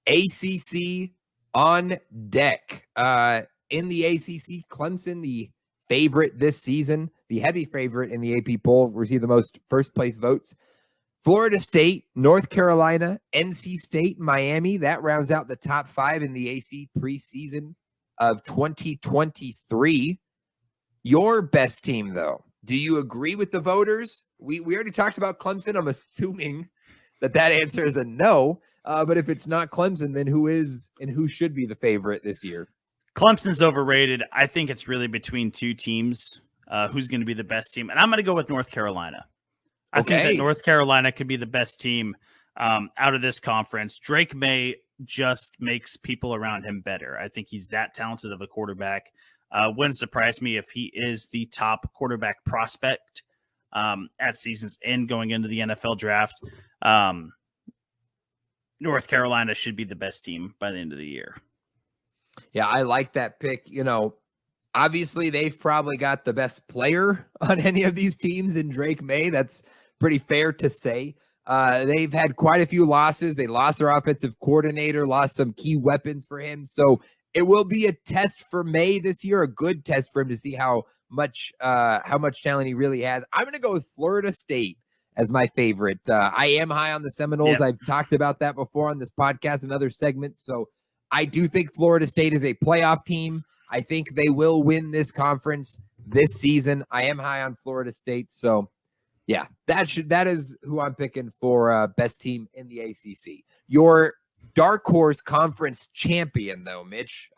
ACC on deck. In the ACC, Clemson, the favorite this season, the heavy favorite in the AP poll, received the most first-place votes. Florida State, North Carolina, NC State, Miami. That rounds out the top 5 in the AC preseason of 2023. Your best team, though. Do you agree with the voters? We already talked about Clemson. I'm assuming that answer is a no. But if it's not Clemson, then who is and who should be the favorite this year? Clemson's overrated. I think it's really between two teams. Who's going to be the best team? And I'm going to go with North Carolina. I think that North Carolina could be the best team out of this conference. Drake May just makes people around him better. I think he's that talented of a quarterback. Wouldn't surprise me if he is the top quarterback prospect at season's end going into the NFL draft. North Carolina should be the best team by the end of the year. Yeah, I like that pick. Obviously, they've probably got the best player on any of these teams in Drake May. That's pretty fair to say. They've had quite a few losses. They lost their offensive coordinator, lost some key weapons for him. So it will be a test for May this year, a good test for him to see how much talent he really has. I'm going to go with Florida State as my favorite. I am high on the Seminoles. Yep. I've talked about that before on this podcast and other segments. So I do think Florida State is a playoff team. I think they will win this conference this season. I am high on Florida State. So, yeah, that is who I'm picking for best team in the ACC. Your dark horse conference champion, though, Mitch.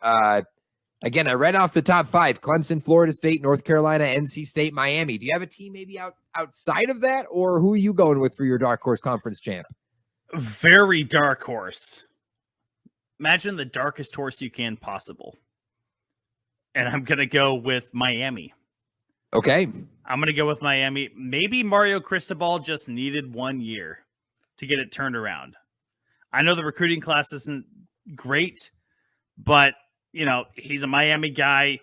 Again, I read off the top 5: Clemson, Florida State, North Carolina, NC State, Miami. Do you have a team maybe outside of that, or who are you going with for your dark horse conference champ? Very dark horse. Imagine the darkest horse you can possible. And I'm going to go with Miami. Okay. I'm going to go with Miami. Maybe Mario Cristobal just needed 1 year to get it turned around. I know the recruiting class isn't great, but, he's a Miami guy.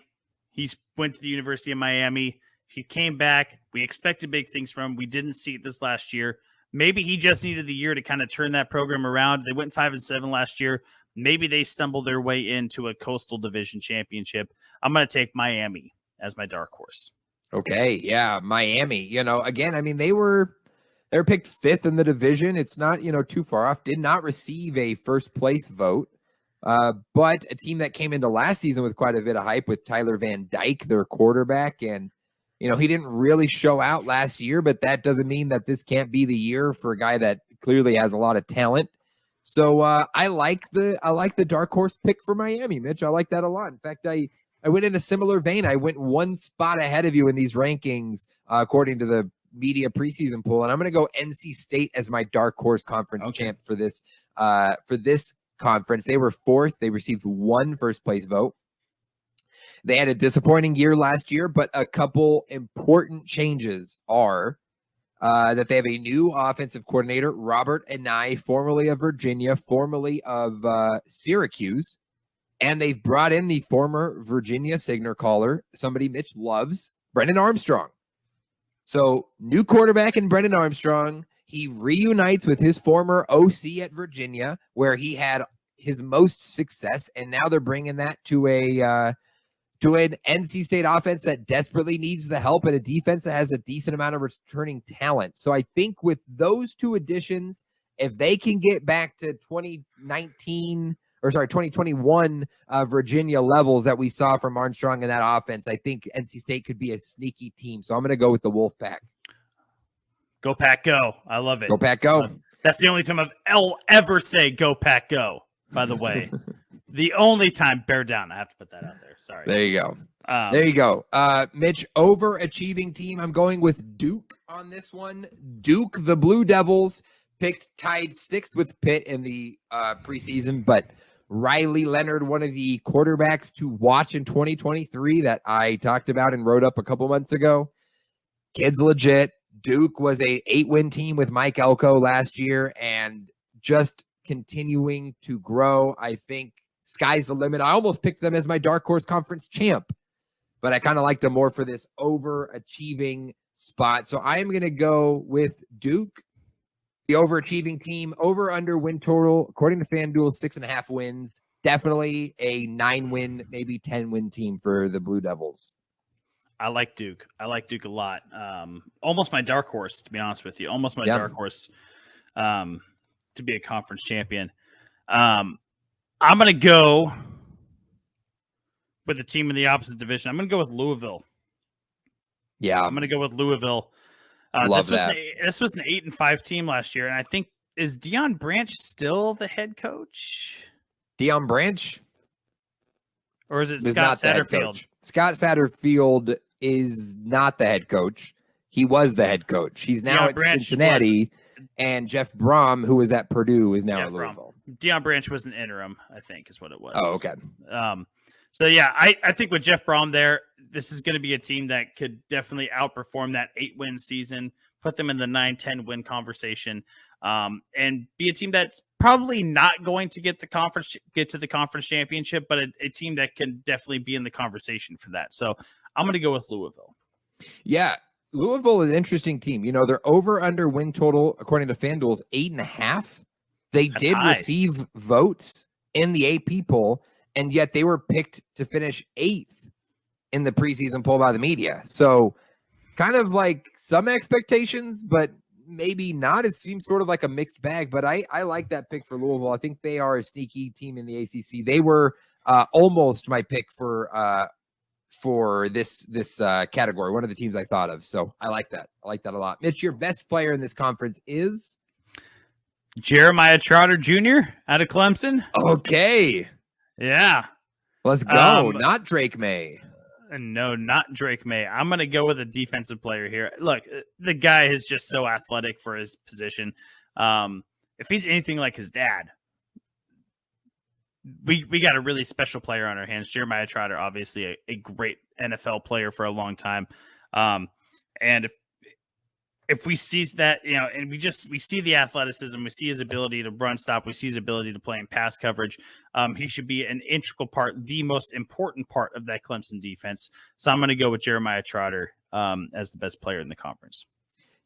He went to the University of Miami. He came back. We expected big things from him. We didn't see it this last year. Maybe he just needed the year to kind of turn that program around. They went 5-7 last year. Maybe they stumbled their way into a Coastal Division championship. I'm going to take Miami as my dark horse. Okay, yeah, Miami. Again, I mean, they were picked 5th in the division. It's not, too far off. Did not receive a first place vote, but a team that came into last season with quite a bit of hype with Tyler Van Dyke, their quarterback, and he didn't really show out last year, but that doesn't mean that this can't be the year for a guy that clearly has a lot of talent. So I like the dark horse pick for Miami, Mitch. I like that a lot. In fact, I went in a similar vein. I went 1 spot ahead of you in these rankings, according to the media preseason poll, and I'm going to go NC State as my dark horse conference champ for this conference. They were 4th. They received 1 first place vote. They had a disappointing year last year, but a couple important changes are that they have a new offensive coordinator, Robert Anae, formerly of Virginia, formerly of Syracuse, and they've brought in the former Virginia signal caller, somebody Mitch loves, Brennan Armstrong. So, new quarterback in Brennan Armstrong. He reunites with his former OC at Virginia, where he had his most success, and now they're bringing that to an NC State offense that desperately needs the help and a defense that has a decent amount of returning talent. So I think with those two additions, if they can get back to 2021 Virginia levels that we saw from Armstrong in that offense, I think NC State could be a sneaky team. So I'm going to go with the Wolfpack. Go Pack Go. I love it. Go Pack Go. That's the only time I'll ever say Go Pack Go, by the way. The only time, bear down. I have to put that out there. Sorry. There you go. Mitch, overachieving team. I'm going with Duke on this one. Duke, the Blue Devils, tied 6th with Pitt in the preseason, but Riley Leonard, one of the quarterbacks to watch in 2023 that I talked about and wrote up a couple months ago. Kid's legit. Duke was a 8-win team with Mike Elko last year and just continuing to grow. I think sky's the limit. I almost picked them as my dark horse conference champ, but I kind of liked them more for this overachieving spot. So I am going to go with Duke. the overachieving team. Over under win total, according to FanDuel, 6.5 wins. Definitely a 9-win, maybe 10-win team for the Blue Devils. I like Duke. I like Duke a lot. Almost my dark horse, to be honest with you. Almost my dark horse to be a conference champion. I'm going to go with the team in the opposite division. I'm going to go with Louisville. Yeah. I'm going to go with Louisville. Love that. This was an 8-5 team last year, and I think, is Deion Branch still the head coach? Deion Branch? Or is it Scott Satterfield? Scott Satterfield is not the head coach. He was the head coach. He's now at Cincinnati, and Jeff Brom, who was at Purdue, is now at Louisville. Deion Branch was an interim, I think, is what it was. Oh, okay. So, yeah, I think with Jeff Brom there, this is going to be a team that could definitely outperform that 8-win season, put them in the 9-10 win conversation, and be a team that's probably not going to get to the conference championship, but a team that can definitely be in the conversation for that. So I'm going to go with Louisville. Yeah, Louisville is an interesting team. You know, their over-under win total, according to FanDuel, is 8.5. They did receive votes in the AP poll, and yet they were picked to finish 8th in the preseason poll by the media. So kind of like some expectations, but maybe not. It seems sort of like a mixed bag, but I like that pick for Louisville. I think they are a sneaky team in the ACC. They were almost my pick for this category, one of the teams I thought of. So I like that. I like that a lot. Mitch, your best player in this conference is? Jeremiah Trotter Jr. out of Clemson. Okay. Yeah. Let's go. Not Drake May. No, not Drake May. I'm going to go with a defensive player here. Look, the guy is just so athletic for his position. If he's anything like his dad, we got a really special player on our hands. Jeremiah Trotter, obviously a great NFL player for a long time. And if we see that, you know, and we see the athleticism, we see his ability to run stop, we see his ability to play in pass coverage. He should be an integral part, the most important part of that Clemson defense. So I'm going to go with Jeremiah Trotter as the best player in the conference.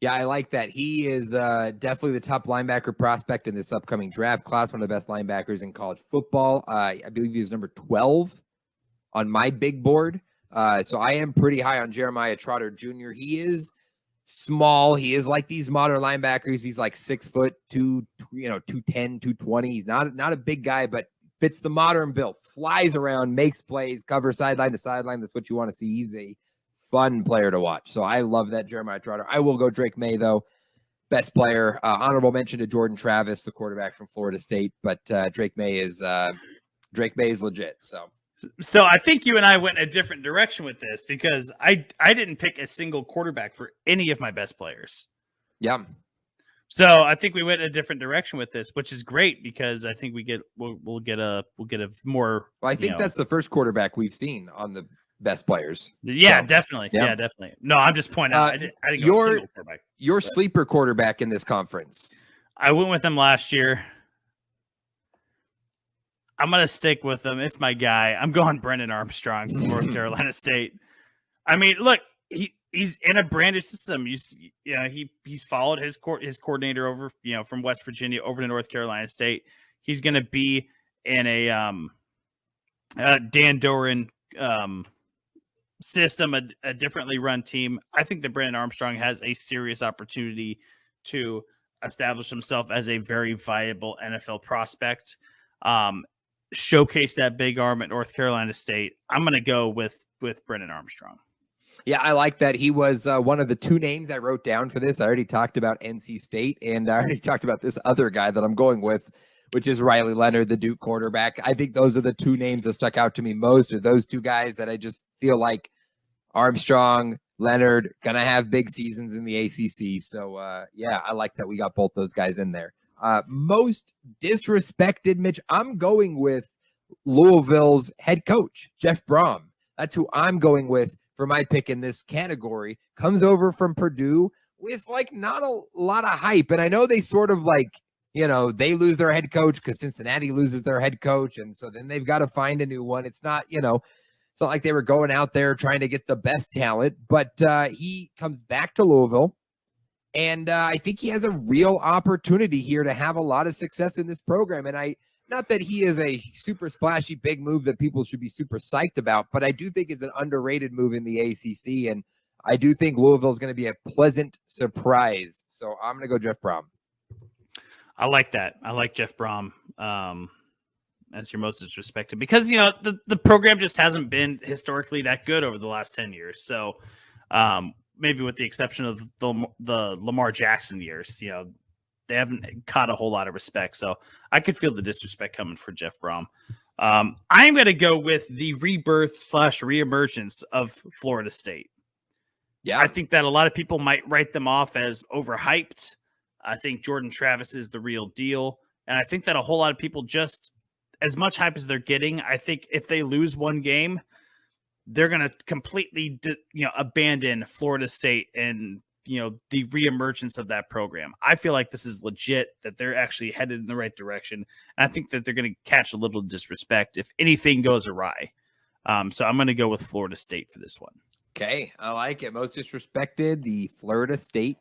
Yeah, I like that. He is definitely the top linebacker prospect in this upcoming draft class, one of the best linebackers in college football. I believe he was number 12 on my big board. So I am pretty high on Jeremiah Trotter Jr. He is small. He is like these modern linebackers. He's like 6 foot, 210, 220. He's not a big guy, but fits the modern bill. Flies around, makes plays, covers sideline to sideline. That's what you want to see. He's a fun player to watch. So I love that Jeremiah Trotter. I will go Drake May, though. Best player. Honorable mention to Jordan Travis, the quarterback from Florida State. But Drake May is legit. So I think you and I went a different direction with this because I didn't pick a single quarterback for any of my best players. Yeah. So I think we went a different direction with this, which is great because I think we'll get a more. Well, I think that's the first quarterback we've seen on the best players. Yeah, so, definitely. Yeah, definitely. No, I'm just pointing out. I didn't go a single quarterback. Your sleeper quarterback in this conference. I went with him last year. I'm going to stick with him. It's my guy. I'm going Brennan Armstrong from North Carolina State. I mean, look, he's in a branded system. He's followed his coordinator over, from West Virginia over to North Carolina State. He's going to be in a Dan Doran system, a differently run team. I think that Brennan Armstrong has a serious opportunity to establish himself as a very viable NFL prospect. Showcase that big arm at North Carolina State. I'm going to go with Brennan Armstrong. Yeah, I like that. He was one of the two names I wrote down for this. I already talked about NC State, and I already talked about this other guy that I'm going with, which is Riley Leonard, the Duke quarterback. I think those are the two names that stuck out to me most, are those two guys that I just feel like Armstrong, Leonard, going to have big seasons in the ACC. So, yeah, I like that we got both those guys in there. Most disrespected, Mitch, I'm going with Louisville's head coach, Jeff Brom. That's who I'm going with for my pick in this category. Comes over from Purdue with not a lot of hype. And I know they sort of they lose their head coach because Cincinnati loses their head coach. And so then they've got to find a new one. It's not, it's not like they were going out there trying to get the best talent, but he comes back to Louisville. And I think he has a real opportunity here to have a lot of success in this program. And not that he is a super splashy big move that people should be super psyched about, but I do think it's an underrated move in the ACC. And I do think Louisville is going to be a pleasant surprise. So I'm going to go Jeff Brom. I like that. I like Jeff Brom as your most disrespected because, the program just hasn't been historically that good over the last 10 years. So maybe with the exception of the Lamar Jackson years, they haven't caught a whole lot of respect. So I could feel the disrespect coming for Jeff Brom. I'm going to go with the rebirth / reemergence of Florida State. Yeah, I think that a lot of people might write them off as overhyped. I think Jordan Travis is the real deal. And I think that a whole lot of people just, as much hype as they're getting, I think if they lose one game, they're going to completely, abandon Florida State and, the reemergence of that program. I feel like this is legit, that they're actually headed in the right direction. And I think that they're going to catch a little disrespect if anything goes awry. So I'm going to go with Florida State for this one. Okay, I like it. Most disrespected, the Florida State